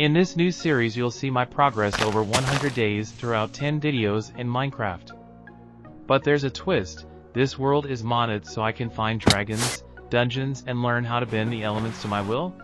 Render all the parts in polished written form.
In this new series you'll see my progress over 100 days throughout 10 videos in Minecraft. But there's a twist, this world is modded so I can find dragons, dungeons and learn how to bend the elements to my will?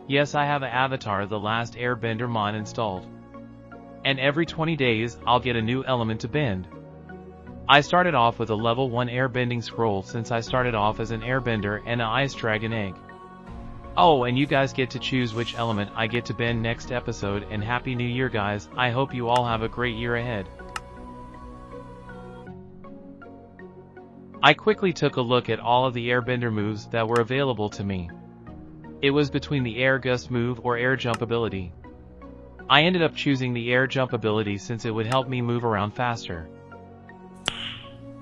Yes, I have an Avatar the Last Airbender mod installed. And every 20 days I'll get a new element to bend. I started off with a level 1 airbending scroll since I started off as an airbender and an ice dragon egg. Oh, and you guys get to choose which element I get to bend next episode, and Happy New Year guys, I hope you all have a great year ahead. I quickly took a look at all of the airbender moves that were available to me. It was between the air gust move or air jump ability. I ended up choosing the air jump ability since it would help me move around faster.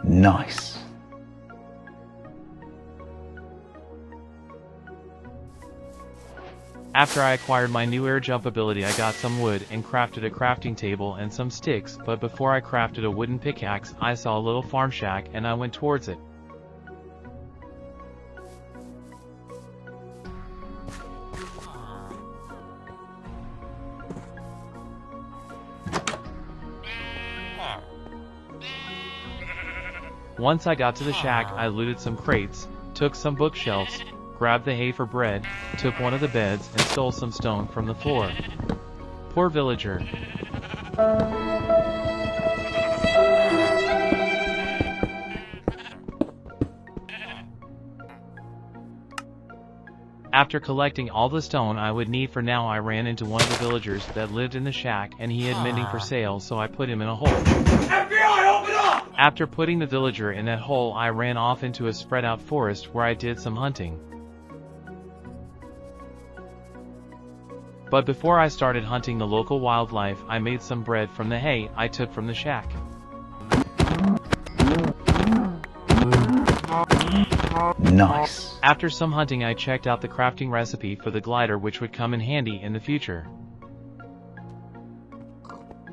Nice. After I acquired my new air jump ability, I got some wood and crafted a crafting table and some sticks, but before I crafted a wooden pickaxe, I saw a little farm shack and I went towards it. Once I got to the shack, I looted some crates, took some bookshelves, grabbed the hay for bread, took one of the beds and stole some stone from the floor. Poor villager. After collecting all the stone I would need for now, I ran into one of the villagers that lived in the shack and he had mending for sale, so I put him in a hole. FBI, open up! After putting the villager in that hole, I ran off into a spread out forest where I did some hunting. But before I started hunting the local wildlife, I made some bread from the hay I took from the shack. Nice. After some hunting, I checked out the crafting recipe for the glider, which would come in handy in the future.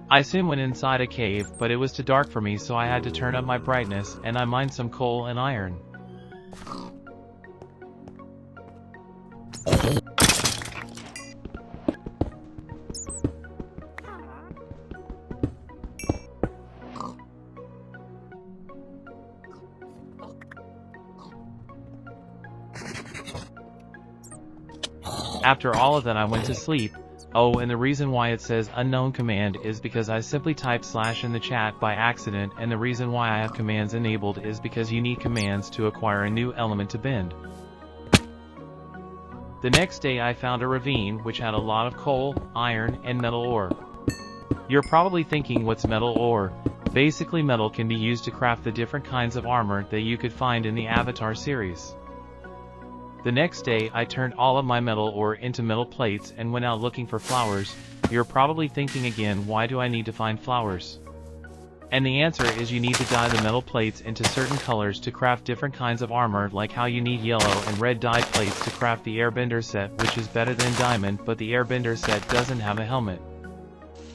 I soon went inside a cave, but it was too dark for me, so I had to turn up my brightness, and I mined some coal and iron. After all of that I went to sleep. Oh, and the reason why it says unknown command is because I simply typed / in the chat by accident, and the reason why I have commands enabled is because you need commands to acquire a new element to bend. The next day I found a ravine which had a lot of coal, iron, and metal ore. You're probably thinking, what's metal ore? Basically, metal can be used to craft the different kinds of armor that you could find in the Avatar series. The next day I turned all of my metal ore into metal plates and went out looking for flowers. You're probably thinking again, why do I need to find flowers? And the answer is you need to dye the metal plates into certain colors to craft different kinds of armor, like how you need yellow and red dye plates to craft the airbender set, which is better than diamond, but the airbender set doesn't have a helmet.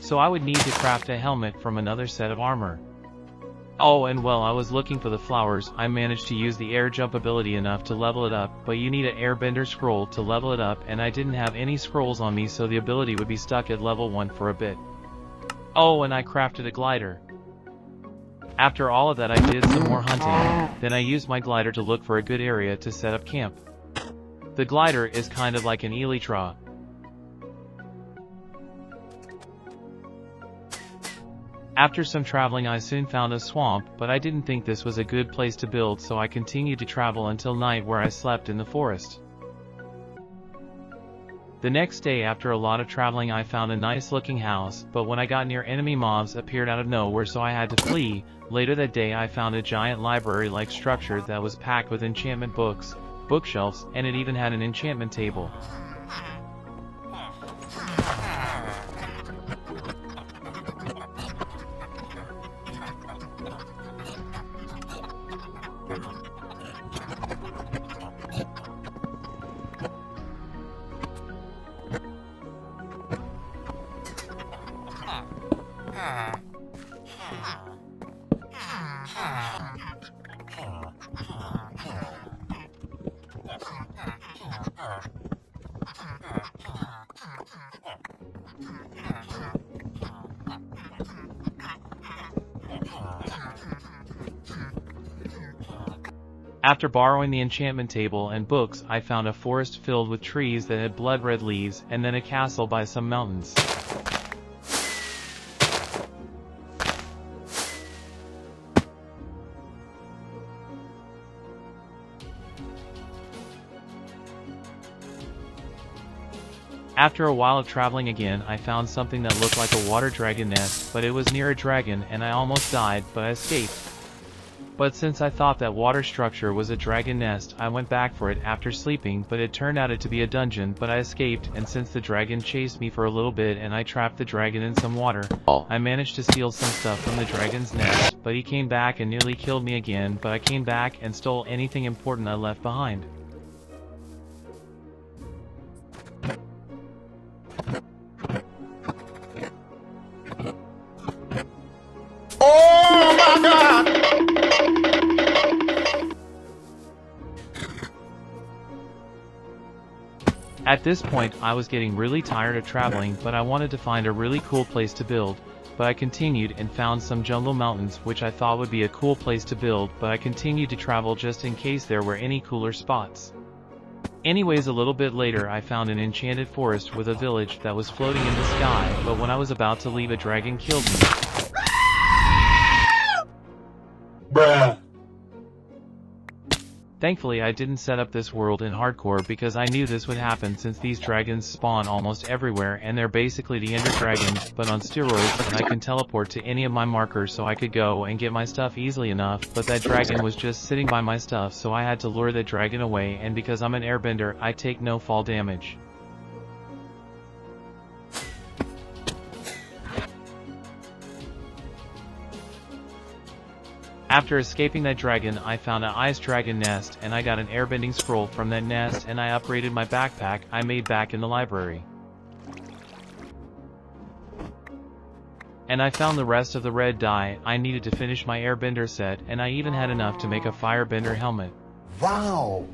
So I would need to craft a helmet from another set of armor. Oh, and while I was looking for the flowers, I managed to use the air jump ability enough to level it up, but you need an airbender scroll to level it up, and I didn't have any scrolls on me, so the ability would be stuck at level 1 for a bit. Oh, and I crafted a glider. After all of that I did some more hunting, then I used my glider to look for a good area to set up camp. The glider is kind of like an elytra. After some traveling I soon found a swamp, but I didn't think this was a good place to build, so I continued to travel until night, where I slept in the forest. The next day after a lot of traveling I found a nice looking house, but when I got near, enemy mobs appeared out of nowhere, so I had to flee. Later that day I found a giant library-like structure that was packed with enchantment books, bookshelves, and it even had an enchantment table. After borrowing the enchantment table and books, I found a forest filled with trees that had blood-red leaves, and then a castle by some mountains. After a while of traveling again, I found something that looked like a water dragon nest, but it was near a dragon, and I almost died, but I escaped. But since I thought that water structure was a dragon nest, I went back for it after sleeping, but it turned out to be a dungeon, but I escaped, and since the dragon chased me for a little bit and I trapped the dragon in some water, I managed to steal some stuff from the dragon's nest, but he came back and nearly killed me again, but I came back and stole anything important I left behind. Oh my God! At this point, I was getting really tired of traveling, but I wanted to find a really cool place to build. But I continued and found some jungle mountains which I thought would be a cool place to build, but I continued to travel just in case there were any cooler spots. Anyways, a little bit later I found an enchanted forest with a village that was floating in the sky, but when I was about to leave, a dragon killed me. Bruh. Thankfully I didn't set up this world in hardcore because I knew this would happen since these dragons spawn almost everywhere and they're basically the Ender dragons but on steroids, and I can teleport to any of my markers so I could go and get my stuff easily enough, but that dragon was just sitting by my stuff, so I had to lure that dragon away, and because I'm an airbender I take no fall damage. After escaping that dragon, I found an ice dragon nest, and I got an airbending scroll from that nest, and I upgraded my backpack I made back in the library. And I found the rest of the red dye I needed to finish my airbender set, and I even had enough to make a firebender helmet. Wow!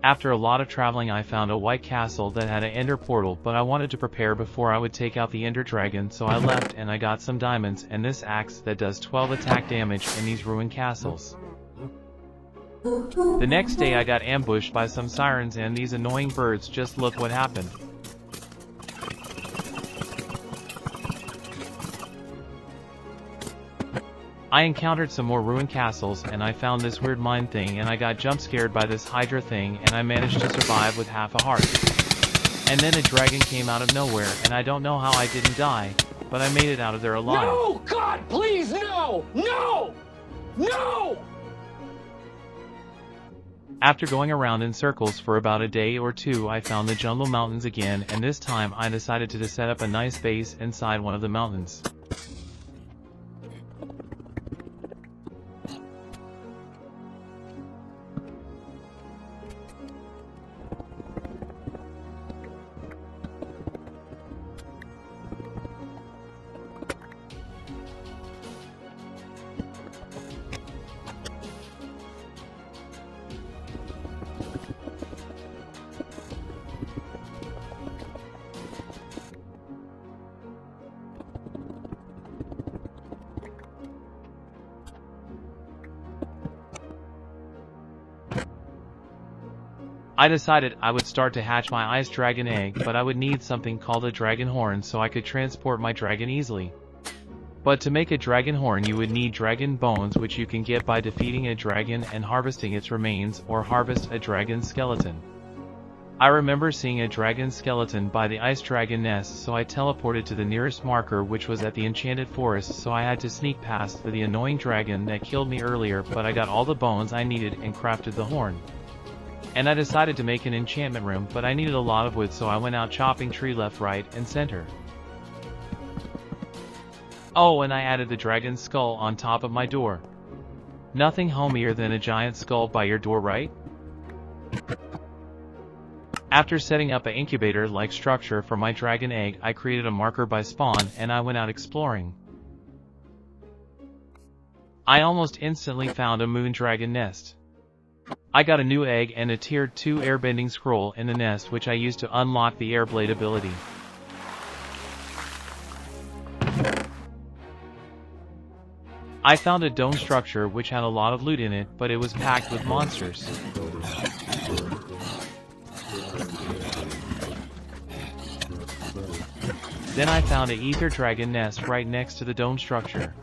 After a lot of traveling I found a white castle that had an ender portal, but I wanted to prepare before I would take out the ender dragon, so I left and I got some diamonds and this axe that does 12 attack damage in these ruined castles. The next day I got ambushed by some sirens and these annoying birds. Just look what happened. I encountered some more ruined castles and I found this weird mine thing, and I got jump scared by this Hydra thing, and I managed to survive with half a heart. And then a dragon came out of nowhere, and I don't know how I didn't die, but I made it out of there alive. No! God, please, no! No! No! After going around in circles for about a day or two, I found the jungle mountains again, and this time I decided to set up a nice base inside one of the mountains. I decided I would start to hatch my ice dragon egg, but I would need something called a dragon horn so I could transport my dragon easily. But to make a dragon horn you would need dragon bones, which you can get by defeating a dragon and harvesting its remains, or harvest a dragon skeleton. I remember seeing a dragon skeleton by the ice dragon nest, so I teleported to the nearest marker, which was at the enchanted forest, so I had to sneak past the annoying dragon that killed me earlier, but I got all the bones I needed and crafted the horn. And I decided to make an enchantment room, but I needed a lot of wood, so I went out chopping tree left, right, and center. Oh, and I added the dragon's skull on top of my door. Nothing homier than a giant skull by your door, right? After setting up an incubator-like structure for my dragon egg, I created a marker by spawn, and I went out exploring. I almost instantly found a moon dragon nest. I got a new egg and a tier 2 airbending scroll in the nest, which I used to unlock the air blade ability. I found a dome structure which had a lot of loot in it, but it was packed with monsters. Then I found a ether dragon nest right next to the dome structure.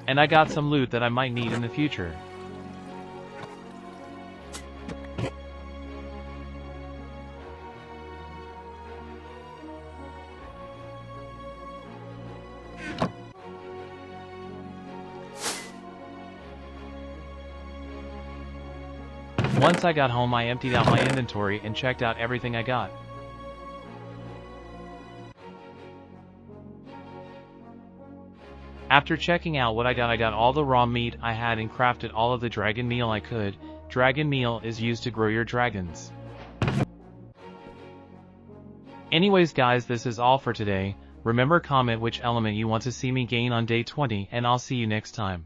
And I got some loot that I might need in the future. Once I got home, I emptied out my inventory and checked out everything I got. After checking out what I got all the raw meat I had and crafted all of the dragon meal I could. Dragon meal is used to grow your dragons. Anyways guys, this is all for today. Remember, comment which element you want to see me gain on day 20, and I'll see you next time.